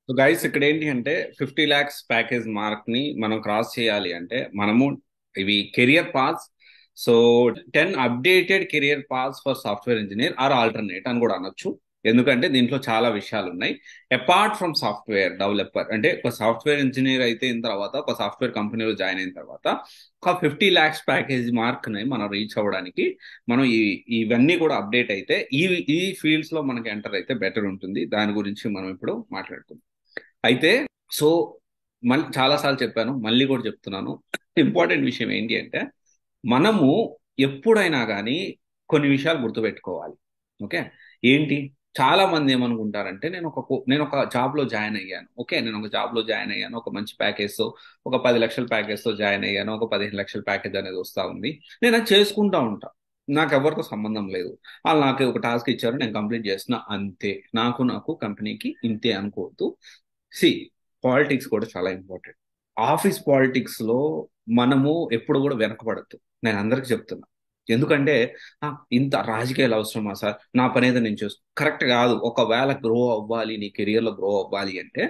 So guys ఇక్కడ ఏంటి అంటే 50 lakhs ప్యాకేజ్ మార్క్ ని మనం క్రాస్ చేయాలి అంటే మనము ఇవి career paths. So 10 updated career paths for software engineer or alternate అని కూడా అనొచ్చు. ఎందుకంటే దీంట్లో చాలా విషయాలు ఉన్నాయి. అపార్ట్ ఫ్రమ్ సాఫ్ట్వేర్ డెవలపర్ అంటే ఒక సాఫ్ట్వేర్ ఇంజనీర్ అయిన తర్వాత ఒక సాఫ్ట్వేర్ కంపెనీలో జాయిన్ అయిన తర్వాత ఒక 50 lakhs ప్యాకేజ్ మార్క్ ని మనం రీచ్ అవ్వడానికి మనం ఇవన్నీ కూడా అప్డేట్ అయితే ఈ ఫీల్డ్స్ లో మనకి ఎంటర్ అయితే బెటర్ ఉంటుంది. దాని గురించి మనం ఇప్పుడు మాట్లాడుకుందాం. అయితే సో మళ్ళీ చాలాసార్లు చెప్పాను, మళ్ళీ కూడా చెప్తున్నాను. ఇంపార్టెంట్ విషయం ఏంటి అంటే మనము ఎప్పుడైనా కానీ కొన్ని విషయాలు గుర్తుపెట్టుకోవాలి. ఓకే, ఏంటి? చాలా మంది ఏమనుకుంటారంటే నేను ఒక జాబ్ లో జాయిన్ అయ్యాను. ఓకే, నేను ఒక జాబ్ లో జాయిన్ అయ్యాను, ఒక మంచి ప్యాకేజ్ తో, ఒక 10 లక్షల ప్యాకేజ్ తో జాయిన్ అయ్యాను, ఒక 15 లక్షల ప్యాకేజ్ అనేది వస్తా ఉంది. నేను అది చేసుకుంటా ఉంటా, నాకు ఎవరితో సంబంధం లేదు. వాళ్ళు నాకు ఒక టాస్క్ ఇచ్చారు, నేను కంప్లీట్ చేసిన అంతే. నాకు కంపెనీకి ఇంతే అనుకోవద్దు. సి, పాలిటిక్స్ కూడా చాలా ఇంపార్టెంట్. ఆఫీస్ పాలిటిక్స్ లో మనము ఎప్పుడు కూడా వెనకబడద్దు, నేను అందరికి చెప్తున్నా. ఎందుకంటే ఇంత రాజకీయాలు అవసరమా సార్, నా పని ఏదో నేను చేస్తూ కరెక్ట్ కాదు. ఒకవేళ గ్రో అవ్వాలి, నీ కెరియర్ లో గ్రో అవ్వాలి అంటే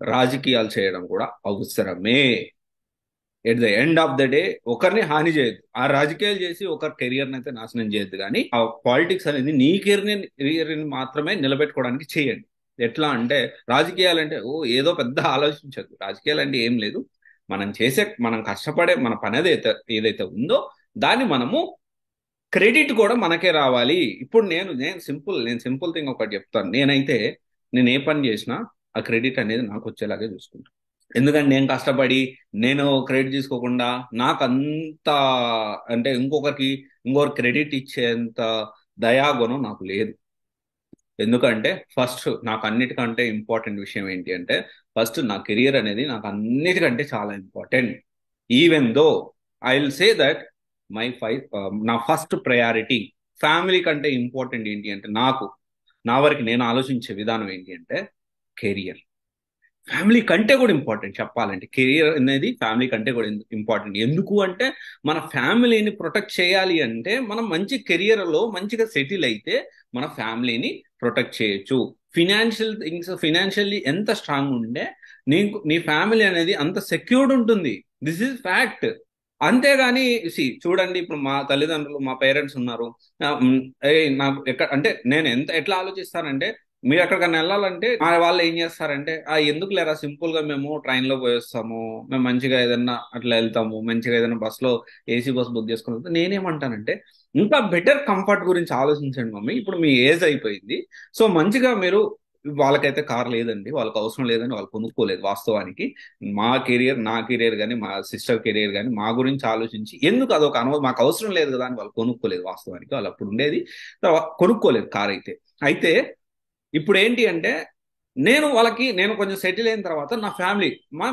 రాజకీయాలు చేయడం కూడా అవసరమే. At the end of the day ఒకరిని హాని చేయొద్దు, ఆ రాజకీయాలు చేసి ఒకరి కెరియర్ని అయితే నాశనం చేయొద్దు. కానీ ఆ పాలిటిక్స్ అనేది నీ కెరియర్ని మాత్రమే నిలబెట్టుకోవడానికి చేయండి. ఎట్లా అంటే రాజకీయాలు అంటే ఏదో పెద్ద ఆలోచించద్దు. రాజకీయాలు అంటే ఏం లేదు, మనం కష్టపడే మన పని ఏదైతే ఉందో దాన్ని మనము క్రెడిట్ కూడా మనకే రావాలి. ఇప్పుడు నేను సింపుల్ థింగ్ ఒకటి చెప్తాను. నేను ఏ పని చేసినా ఆ క్రెడిట్ అనేది నాకు వచ్చేలాగే చూసుకుంటాను. ఎందుకంటే నేను కష్టపడి నేను క్రెడిట్ తీసుకోకుండా నాకు అంత అంటే ఇంకొకరు క్రెడిట్ ఇచ్చేంత దయాగుణం నాకు లేదు. ఎందుకంటే ఫస్ట్ నాకు అన్నిటికంటే ఇంపార్టెంట్ విషయం ఏంటి అంటే ఫస్ట్ నా కెరియర్ అనేది నాకు అన్నిటికంటే చాలా important. Even though I will say that నా ఫస్ట్ ప్రయారిటీ ఫ్యామిలీ కంటే ఇంపార్టెంట్ ఏంటి అంటే నా వరకు నేను ఆలోచించే విధానం ఏంటి అంటే కెరియర్ ఫ్యామిలీ కంటే కూడా ఇంపార్టెంట్. చెప్పాలంటే కెరియర్ అనేది ఫ్యామిలీ కంటే కూడా ఇంపార్టెంట్. ఎందుకు అంటే మన ఫ్యామిలీని ప్రొటెక్ట్ చేయాలి అంటే మనం మంచి కెరియర్ లో మంచిగా సెటిల్ అయితే మన ఫ్యామిలీని ప్రొటెక్ట్ చేయొచ్చు. ఫినాన్షియల్లీ ఎంత స్ట్రాంగ్ ఉంటే నీ ఫ్యామిలీ అనేది అంత సెక్యూర్డ్ ఉంటుంది. This is fact. అంతేగాని చూడండి, ఇప్పుడు మా తల్లిదండ్రులు మా పేరెంట్స్ ఉన్నారు. నాకు అంటే నేను ఎట్లా ఆలోచిస్తానంటే మీరు ఎక్కడికైనా వెళ్ళాలంటే మా వాళ్ళు ఏం చేస్తారంటే ఎందుకు లేరా, సింపుల్ గా మేము ట్రైన్ లో పోయేస్తాము, మేము మంచిగా ఏదైనా అట్లా వెళ్తాము, మంచిగా ఏదైనా బస్ లో ఏసీ బస్ బుక్ చేసుకుని వెళ్తాం. నేనేమంటానంటే ఇంకా బెటర్ కంఫర్ట్ గురించి ఆలోచించండి మమ్మీ. ఇప్పుడు మీ ఏజ్ అయిపోయింది, సో మంచిగా మీరు వాళ్ళకైతే కార్ లేదండి, వాళ్ళకి అవసరం లేదని వాళ్ళు కొనుక్కోలేదు వాస్తవానికి. నా కెరియర్ కానీ మా సిస్టర్ కెరియర్ కానీ మా గురించి ఆలోచించి ఎందుకు అదొక మాకు అవసరం లేదు కదా అని వాళ్ళు కొనుక్కోలేదు. వాస్తవానికి వాళ్ళు అప్పుడు ఉండేది, కొనుక్కోలేదు కార్ అయితే. అయితే ఇప్పుడు ఏంటి అంటే నేను కొంచెం సెటిల్ అయిన తర్వాత నా ఫ్యామిలీ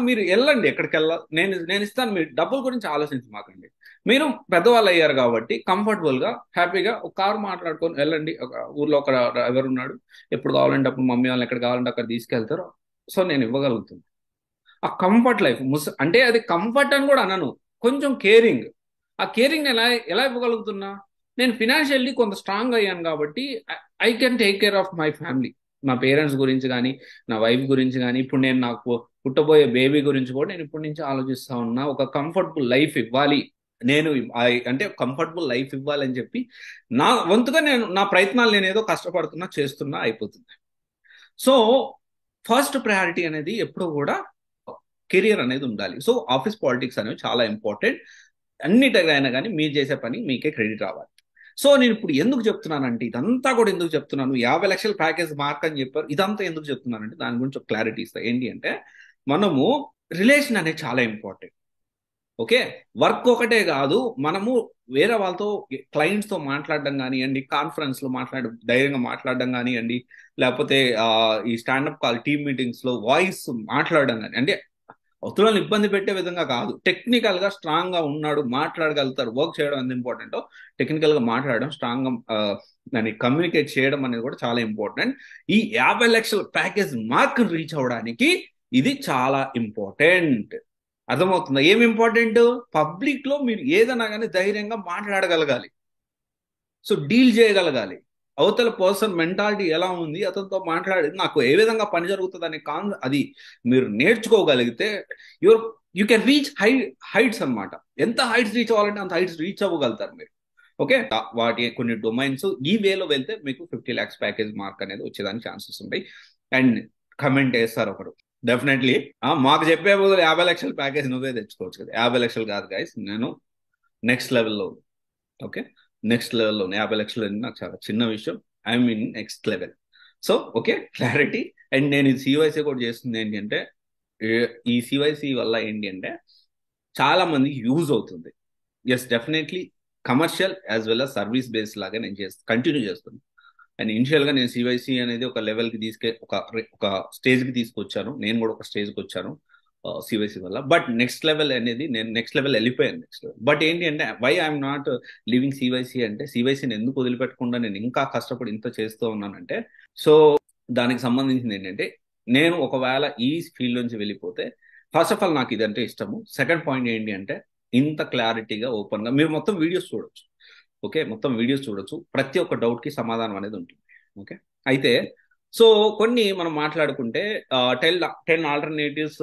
మీరు వెళ్ళండి ఎక్కడికి వెళ్ళాలి, నేను ఇస్తాను, మీరు డబ్బుల గురించి ఆలోచించమాకండి. మీరు పెద్దవాళ్ళు అయ్యారు కాబట్టి కంఫర్టబుల్ గా హ్యాపీగా ఒక కారు మాట్లాడుకొని వెళ్ళండి. ఒక ఊర్లో ఒక డ్రైవర్ ఉన్నాడు, ఎప్పుడు కావాలంటే అప్పుడు మమ్మీ వాళ్ళని ఎక్కడ కావాలంటే అక్కడ తీసుకెళ్తారు. సో నేను ఇవ్వగలుగుతాను ఆ కంఫర్ట్ లైఫ్. అంటే అది కంఫర్ట్ అని కూడా అనను, కొంచెం కేరింగ్. ఆ కేరింగ్ ఎలా ఎలా ఇవ్వగలుగుతున్నా, నేను ఫినాన్షియల్లీ కొంత స్ట్రాంగ్ అయ్యాను కాబట్టి I can take care of my family. మా పేరెంట్స్ గురించి కానీ నా వైఫ్ గురించి కానీ ఇప్పుడు నేను నాకు పుట్టబోయే బేబీ గురించి కూడా నేను ఇప్పటి నుంచి ఆలోచిస్తా ఉన్నా. ఒక కంఫర్టబుల్ లైఫ్ ఇవ్వాలి, అంటే కంఫర్టబుల్ లైఫ్ ఇవ్వాలని చెప్పి నా వంతుగా నా ప్రయత్నాలు నేను ఏదో కష్టపడుతున్నా చేస్తున్నా అయిపోతుంది. సో ఫస్ట్ ప్రయారిటీ అనేది ఎప్పుడు కూడా కెరియర్ అనేది ఉండాలి. సో ఆఫీస్ పాలిటిక్స్ అనేవి చాలా ఇంపార్టెంట్. అన్నిటికైనా కానీ మీరు చేసే పని మీకే క్రెడిట్ రావాలి. సో నేను ఇప్పుడు ఎందుకు చెప్తున్నానంటే ఇదంతా కూడా ఎందుకు చెప్తున్నాను, 50 లక్షల ప్యాకేజ్ మార్క్ అని చెప్పారు, ఇదంతా ఎందుకు చెప్తున్నానంటే దాని గురించి ఒక క్లారిటీ ఇస్తా. ఏంటి అంటే మనము రిలేషన్ అనేది చాలా ఇంపార్టెంట్. ఓకే, వర్క్ ఒకటే కాదు, మనము వేరే వాళ్ళతో క్లయింట్స్ తో మాట్లాడడం కానివ్వండి, కాన్ఫరెన్స్ లో ధైర్యంగా మాట్లాడడం కానివ్వండి, లేకపోతే ఈ స్టాండప్ కాల్ టీమ్ మీటింగ్స్ లో వాయిస్ మాట్లాడడం కానీ, అంటే అవతలని ఇబ్బంది పెట్టే విధంగా కాదు, టెక్నికల్ గా స్ట్రాంగ్ గా ఉన్నాడు, మాట్లాడగలుగుతారు, వర్క్ చేయడం ఎంత ఇంపార్టెంటో టెక్నికల్ గా మాట్లాడడం, స్ట్రాంగ్ గా దాన్ని కమ్యూనికేట్ చేయడం అనేది కూడా చాలా ఇంపార్టెంట్. ఈ 50 లక్షల ప్యాకేజ్ మార్క్ రీచ్ అవ్వడానికి ఇది చాలా ఇంపార్టెంట్. అర్థమవుతుందా ఏం ఇంపార్టెంట్? పబ్లిక్ లో మీరు ఏదైనా కానీ ధైర్యంగా మాట్లాడగలగాలి, సో డీల్ చేయగలగాలి. అవతల పర్సన్ మెంటాలిటీ ఎలా ఉంది, అతనితో మాట్లాడి నాకు ఏ విధంగా పని జరుగుతుంది అనే అది మీరు నేర్చుకోగలిగితే యూ కెన్ రీచ్ హైట్స్ అనమాట. ఎంత హైట్స్ రీచ్ అవ్వాలంటే అంత హైట్స్ రీచ్ అవ్వగలుగుతారు మీరు. ఓకే, వాటి కొన్ని డొమైన్స్ ఈ వేలో వెళ్తే మీకు 50 lakhs ప్యాకేజ్ మార్క్ అనేది వచ్చేదానికి ఛాన్సెస్ ఉంటాయి. అండ్ కమెంట్ వేస్తారు ఒకరు, డెఫినెట్లీ మాకు చెప్పే బదులు 50 లక్షల ప్యాకేజ్ నువ్వే తెచ్చుకోవచ్చు కదా. 50 లక్షలు కాదు గైస్, నేను నెక్స్ట్ లెవెల్లో. ఓకే, నెక్స్ట్ లెవెల్లో 50 లక్షలు నాకు చాలా చిన్న విషయం. I mean next level. So okay, clarity. And నేను ఇది సివైసీ కూడా చేస్తుంది ఏంటి అంటే, ఈ సివైసీ వల్ల ఏంటి అంటే చాలా మంది యూజ్ అవుతుంది. Yes, definitely commercial as well as service base లాగా నేను కంటిన్యూ చేస్తున్నాను. అండ్ ఇనిషియల్గా నేను సివైసీ అనేది ఒక లెవెల్కి ఒక స్టేజ్కి తీసుకొచ్చాను. నేను కూడా ఒక స్టేజ్కి వచ్చాను సివైసీ వల్ల. బట్ నెక్స్ట్ లెవెల్ అనేది నేను నెక్స్ట్ లెవెల్ వెళ్ళిపోయాను. నెక్స్ట్ లెవెల్ బట్ ఏంటి అంటే, వై ఐఎమ్ నాట్ లివింగ్ సివైసీ అంటే, సివైసీని ఎందుకు వదిలిపెట్టకుండా నేను ఇంకా కష్టపడి ఇంత చేస్తూ ఉన్నానంటే, సో దానికి సంబంధించింది ఏంటంటే, నేను ఒకవేళ ఈ ఫీల్డ్ నుంచి వెళ్ళిపోతే ఫస్ట్ ఆఫ్ ఆల్ నాకు ఇదంటే ఇష్టము. సెకండ్ పాయింట్ ఏంటి అంటే, ఇంత క్లారిటీగా ఓపెన్గా మీరు మొత్తం వీడియోస్ చూడొచ్చు. ఓకే, మొత్తం వీడియోస్ చూడొచ్చు, ప్రతి ఒక్క డౌట్కి సమాధానం అనేది ఉంటుంది. ఓకే, అయితే సో కొన్ని మనం మాట్లాడుకుంటే 10 alternatives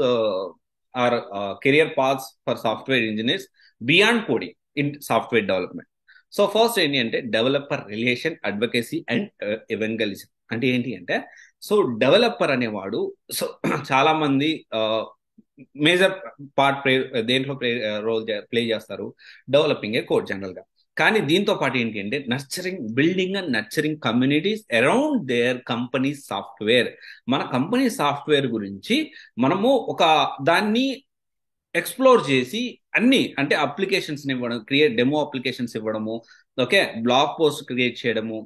or career paths for software engineers beyond coding in software development. So first ఏంటి అంటే, డెవలపర్ రిలేషన్ అడ్వకేసీ అండ్ ఎవెంగలిజం. అంటే ఏంటి అంటే, సో డెవలపర్ అనేవాడు సో చాలా మంది మేజర్ పార్ట్ దేంట్లో రోల్ ప్లే చేస్తారు, డెవలపింగ్ ఏ కోడ్ జనరల్ గా. కానీ దీంతో పాటు ఏంటి అంటే, building and nurturing communities around there company software. మన కంపెనీ సాఫ్ట్వేర్ గురించి మనము దాన్ని ఎక్స్ప్లోర్ చేసి అన్ని అంటే అప్లికేషన్స్ ఇవ్వడం, డెమో అప్లికేషన్స్ ఇవ్వడము, ఓకే, బ్లాగ్ పోస్ట్ క్రియేట్ చేయడము,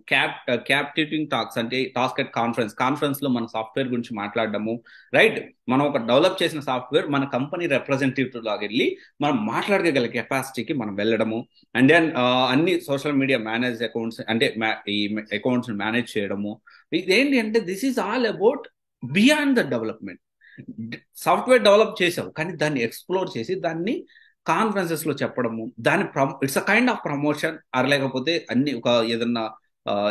క్యాప్టివేటింగ్ టాక్స్ అంటే టాస్క్ అట్ కాన్ఫరెన్స్ లో మన సాఫ్ట్వేర్ గురించి మాట్లాడడము, రైట్. మనం ఒక డెవలప్ చేసిన సాఫ్ట్వేర్ మన కంపెనీ రిప్రజెంటేటివ్ లాగా వెళ్ళి మనం మాట్లాడగల కెపాసిటీకి మనం వెళ్ళడము. అండ్ దెన్ అన్ని సోషల్ మీడియా మేనేజ్ అకౌంట్స్ అంటే ఈ అకౌంట్స్ మేనేజ్ చేయడము. ఇదేంటి అంటే, this is all about beyond the development. Software develop చేసావు కానీ దాన్ని ఎక్స్ప్లోర్ చేసి దాన్ని కాన్ఫరెన్సెస్ లో చెప్పడము, దాని it's a kind of promotion. లేకపోతే అన్ని ఏదన్నా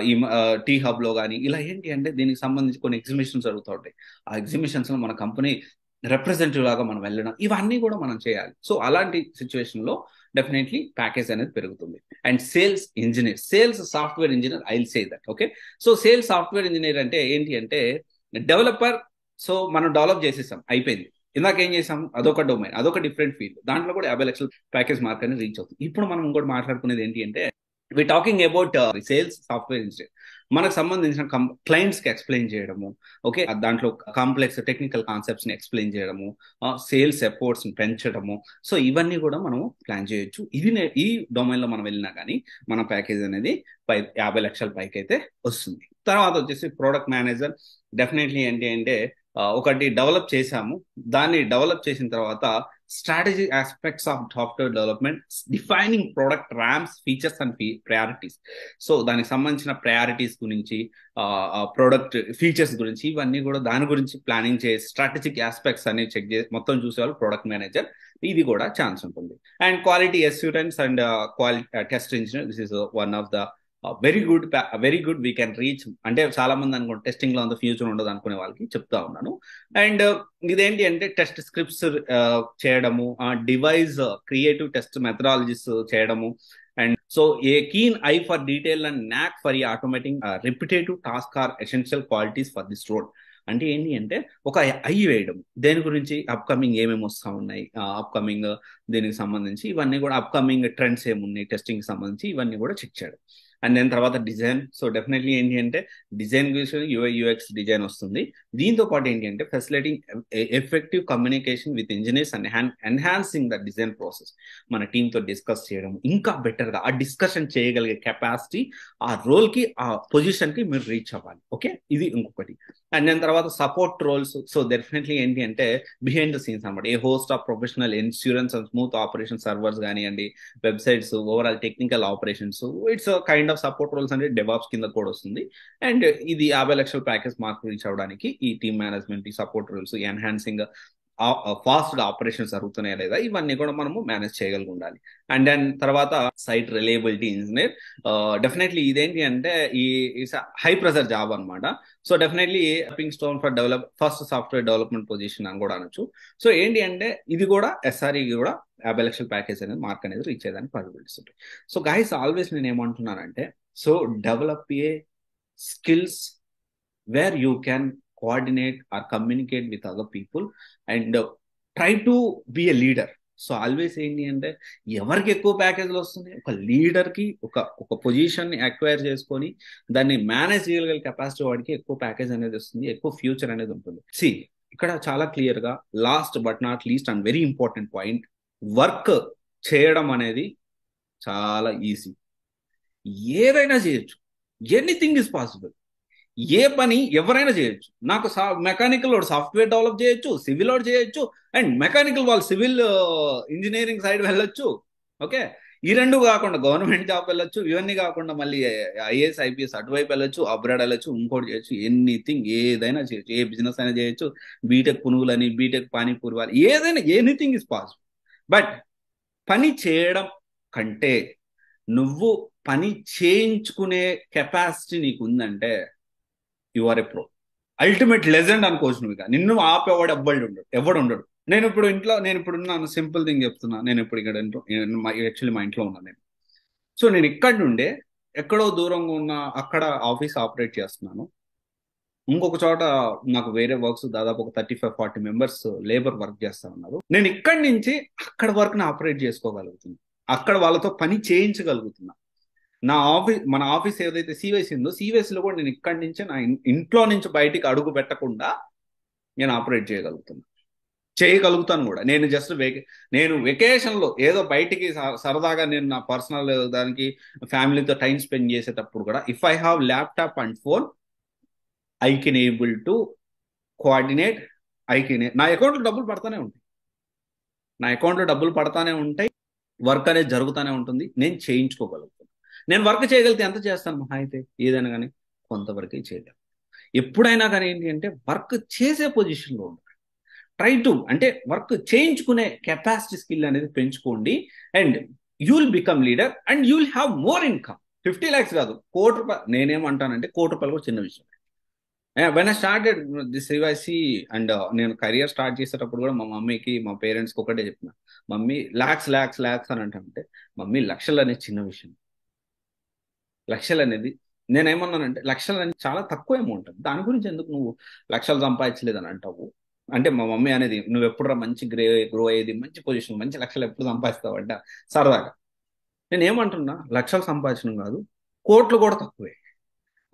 ఈ టీ హబ్ లో కానీ ఇలా ఏంటి అంటే, దీనికి సంబంధించి కొన్ని ఎగ్జిబిషన్స్ జరుగుతూ ఉంటాయి. ఆ ఎగ్జిబిషన్స్ లో మన కంపెనీ రిప్రజెంటేటివ్ లాగా మనం వెళ్ళడం, ఇవన్నీ కూడా మనం చేయాలి. సో అలాంటి సిచ్యువేషన్ లో డెఫినెట్లీ ప్యాకేజ్ అనేది పెరుగుతుంది. And sales software engineer, I will say that. Okay, so sales software engineer అంటే ఏంటి అంటే, డెవలపర్. సో మనం డెవలప్ చేసేసాం, అయిపోయింది. ఇందాక ఏం చేసాం, అదొక డొమైన్, అదొక డిఫరెంట్ ఫీల్డ్, దాంట్లో కూడా 50 లక్షల ప్యాకేజ్ మార్క్ అనేది రీచ్ అవుతుంది. ఇప్పుడు మనం ఇంకోటి మాట్లాడుకునేది ఏంటి అంటే, we talking about sales software engineer. మనకు సంబంధించిన క్లయింట్స్ కి ఎక్స్ప్లెయిన్ చేయడము, ఓకే, దాంట్లో కాంప్లెక్స్ టెక్నికల్ కాన్సెప్ట్స్ ని ఎక్స్ప్లెయిన్ చేయడము, సేల్స్ ఎఫర్ట్స్ ని పెంచడము. సో ఇవన్నీ కూడా మనం ప్లాన్ చేయొచ్చు. ఈ డొమైన్ లో మనం వెళ్ళినా కానీ మన ప్యాకేజ్ అనేది 50 లక్షల పైకి అయితే వస్తుంది. తర్వాత వచ్చేసి ప్రొడక్ట్ మేనేజర్. డెఫినెట్లీ ఏంటి అంటే, ఒకటి డెవలప్ చేశాము, దాన్ని డెవలప్ చేసిన తర్వాత strategic aspects of software development, defining product rams, features and priorities. So దానికి సంబంధించిన ప్రయారిటీస్ గురించి, ప్రొడక్ట్ ఫీచర్స్ గురించి, ఇవన్నీ కూడా దాని గురించి ప్లానింగ్ చేసి స్ట్రాటజిక్ ఆస్పెక్ట్స్ అనేవి చెక్ చేసి మొత్తం చూసేవాళ్ళు ప్రొడక్ట్ మేనేజర్. ఇది కూడా ఛాన్స్ ఉంటుంది. And quality assurance and quality test engineer, this is one of the very good we can reach. అంటే చాలా మంది అనుకుంటే టెస్టింగ్ లో అంత ఫ్యూచర్ ఉండదు అనుకునే వాళ్ళకి చెప్తా ఉన్నాను. అండ్ ఇదేంటి అంటే, టెస్ట్ స్క్రిప్ట్స్ చేయడము, డివైస్ క్రియేటివ్ టెస్ట్ మెథడాలజీస్ చేయడము. And so a keen eye for detail and knack for ఈ automating repetitive task are essential qualities for this role. అంటే ఏంటి అంటే, ఒక ఐ వేయడం, దేని గురించి అప్కమింగ్ ఏమేమి వస్తూ ఉన్నాయి, అప్కమింగ్ దీనికి సంబంధించి ఇవన్నీ కూడా, అప్కమింగ్ ట్రెండ్స్ ఏమున్నాయి టెస్టింగ్ సంబంధించి, ఇవన్నీ కూడా చెక్ చేయడం. అండ్ దెన్ తర్వాత డిజైన్. సో డెఫినెట్లీ ఏంటి అంటే, డిజైన్ గురించి యూఐ యూఎక్స్ డిజైన్ వస్తుంది. దీంతో పాటు ఏంటి అంటే, facilitating effective communication with engineers and enhancing the design process. మన టీంతో డిస్కస్ చేయడం, ఇంకా బెటర్గా ఆ డిస్కషన్ చేయగలిగే కెపాసిటీ ఆ రోల్కి, ఆ పొజిషన్కి మీరు రీచ్ అవ్వాలి. ఓకే, ఇది ఇంకొకటి. అండ్ దాని తర్వాత సపోర్ట్ రోల్స్. సో డెఫినెట్లీ ఏంటి అంటే, బిహైండ్ ద సీన్స్ అనమాట. A host of professional insurance and smooth operation servers కానివ్వండి, websites, overall technical operations, it's kind of support roles అంటే డెవాప్స్ కింద కూడా వస్తుంది. అండ్ ఇది 50 లక్షల ప్యాకేజ్ మార్క్ రీచ్ అవడానికి ఈ టీమ్ మేనేజ్మెంట్, ఈ సపోర్ట్ రోల్స్, ఎన్హాన్సింగ్ ఫాస్ట్ గా ఆపరేషన్స్ జరుగుతున్నాయా లేదా, ఇవన్నీ కూడా మనము మేనేజ్ చేయగలిగి ఉండాలి. అండ్ దెన్ తర్వాత సైట్ రిలయబిలిటీ ఇంజనీర్, డెఫినెట్లీ ఇదేంటి అంటే ఈ హై ప్రెజర్ జాబ్ అనమాట. So definitely stepping stone for first software development position అని కూడా అనొచ్చు. సో ఏంటి అంటే ఇది కూడా ఎస్ఆర్ఈ కూడా 50 లక్షల ప్యాకేజ్ అనేది మార్క్ అనేది రీచ్ అయ్యేదానికి పాసిబిలిటీస్ ఉంటాయి. సో గైస్ ఆల్వేస్ నేను ఏమంటున్నానంటే, so develop a skills where you can coordinate or communicate with other people and try to be a leader. So always ఏంటి అంటే ఎవరికి ఎక్కువ ప్యాకేజ్లు వస్తుంది, ఒక లీడర్కి ఒక పొజిషన్ని అక్వైర్ చేసుకొని దాన్ని మేనేజ్ చేయగలిగే కెపాసిటీ వాడికి ఎక్కువ ప్యాకేజ్ అనేది వస్తుంది, ఎక్కువ ఫ్యూచర్ అనేది ఉంటుంది. సి ఇక్కడ చాలా క్లియర్గా last but not least and very important point, work చేయడం అనేది చాలా ఈజీ. ఏదైనా చేయొచ్చు, ఎనీథింగ్ ఇస్ పాసిబుల్. ఏ పని ఎవరైనా చేయొచ్చు. నాకు మెకానికల్ వాడు సాఫ్ట్వేర్ డెవలప్ చేయొచ్చు, సివిల్ వాడు చేయొచ్చు, అండ్ మెకానికల్ వాళ్ళు సివిల్ ఇంజనీరింగ్ సైడ్ వెళ్ళొచ్చు. ఓకే, ఈ రెండు కాకుండా గవర్నమెంట్ జాబ్ వెళ్ళొచ్చు, ఇవన్నీ కాకుండా మళ్ళీ ఐఏఎస్ ఐపీఎస్ అటువైపు వెళ్ళొచ్చు, అబ్రాడ్ వెళ్ళొచ్చు, ఇంకోటి చేయొచ్చు, ఎనీథింగ్ ఏదైనా చేయొచ్చు, ఏ బిజినెస్ అయినా చేయొచ్చు, బీటెక్ పునుగులని, బీటెక్ పానీపూరి వాళ్ళు, ఏదైనా ఎనీథింగ్ ఇస్ పాసిబుల్. బట్ పని చేయడం కంటే నువ్వు పని చేయించుకునే కెపాసిటీ నీకు ఉందంటే you are a pro, ultimate legend అనుకోవచ్చు. నువ్వు ఇక నిన్ను ఆపేవాడు ఎవడు ఉండడు. నేను ఇప్పుడు ఉన్నాను, సింపుల్ థింగ్ చెప్తున్నా. నేను ఇప్పుడు ఇక్కడ యాక్చువల్లీ మా ఇంట్లో ఉన్నాను నేను. సో నేను ఇక్కడి నుండే ఎక్కడో దూరంగా ఉన్న అక్కడ ఆఫీస్ ఆపరేట్ చేస్తున్నాను. ఇంకొక చోట నాకు వేరే వర్క్స్ దాదాపు ఒక 35-40 మెంబర్స్ లేబర్ వర్క్ చేస్తా ఉన్నారు. నేను ఇక్కడి నుంచి అక్కడ వర్క్ని ఆపరేట్ చేసుకోగలుగుతున్నా, అక్కడ వాళ్ళతో పని చేయించగలుగుతున్నా. మన ఆఫీస్ ఏదైతే సివిఎస్ ఉందో, సివిఎస్లో కూడా నేను ఇక్కడి నుంచి నా ఇంట్లో నుంచి బయటికి అడుగు పెట్టకుండా నేను ఆపరేట్ చేయగలుగుతాను కూడా. నేను వెకేషన్లో ఏదో బయటికి సరదాగా నేను నా పర్సనల్ దానికి ఫ్యామిలీతో టైం స్పెండ్ చేసేటప్పుడు కూడా if I have laptop and phone I can able to coordinate. నా అకౌంట్లో డబ్బులు పడతానే ఉంటాయి, వర్క్ అనేది జరుగుతూనే ఉంటుంది, నేను చేయించుకోగలుగుతాను. నేను వర్క్ చేయగలిగితే ఎంత చేస్తాను మహా అయితే, ఏదైనా కానీ కొంతవరకే చేయగలను. ఎప్పుడైనా కానీ ఏంటి అంటే వర్క్ చేసే పొజిషన్లో ఉండాలి. ట్రై టు అంటే వర్క్ చేయించుకునే కెపాసిటీ స్కిల్ అనేది పెంచుకోండి, and you will become leader and you will have more income. 50 lakhs కాదు, ₹1,00,00,000. నేనేమంటానంటే ₹1,00,00,000 కూడా చిన్న విషయం. వెన్ ఐ స్టార్టెడ్ దిస్ రివైసీ అండ్ నేను కెరియర్ స్టార్ట్ చేసేటప్పుడు కూడా మా మమ్మీకి మా పేరెంట్స్కి ఒకటే చెప్పిన, మమ్మీ లాక్స్ అని అంటే, మమ్మీ లక్షలు అనేది చిన్న విషయం. లక్షలు అనేది నేనేమన్నానంటే లక్షలు అనేది చాలా తక్కువ అమౌంట్, దాని గురించి ఎందుకు నువ్వు లక్షలు సంపాదించలేదని అంటావు అంటే, మా మమ్మీ అనేది నువ్వు ఎప్పుడు మంచి గ్రో అయ్యేది, మంచి పొజిషన్, మంచి లక్షలు ఎప్పుడు సంపాదిస్తావంట సరదాగా. నేను ఏమంటున్నా, లక్షలు సంపాదించడం కాదు, కోట్లు కూడా తక్కువే.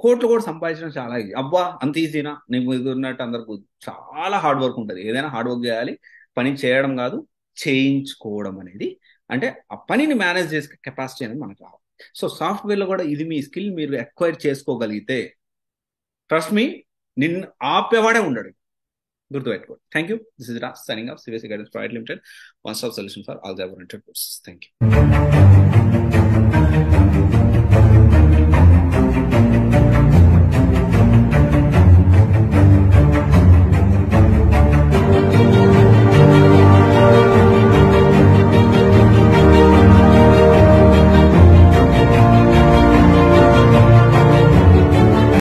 కోట్లు కూడా సంపాదించడం చాలా ఈజీ. అబ్బా అంత ఈజీనా, నీకు ఇది ఉన్నట్టు అందరికి చాలా హార్డ్ వర్క్ ఉంటుంది. ఏదైనా హార్డ్ వర్క్ చేయాలి, పని చేయడం కాదు చేయించుకోవడం అనేది. అంటే ఆ పనిని మేనేజ్ చేసే కెపాసిటీ అనేది మనకు రావాలి. సో సాఫ్ట్వేర్లో కూడా ఇది మీ స్కిల్ మీరు అక్వైర్ చేసుకోగలిగితే ట్రస్ట్ మీ, నిన్ను ఆపేవాడే ఉండడు. గుర్తుపెట్టుకోండి. Thank you. This is Raj signing off CVS guidance private limited, one stop solution for all the above courses. Thank you.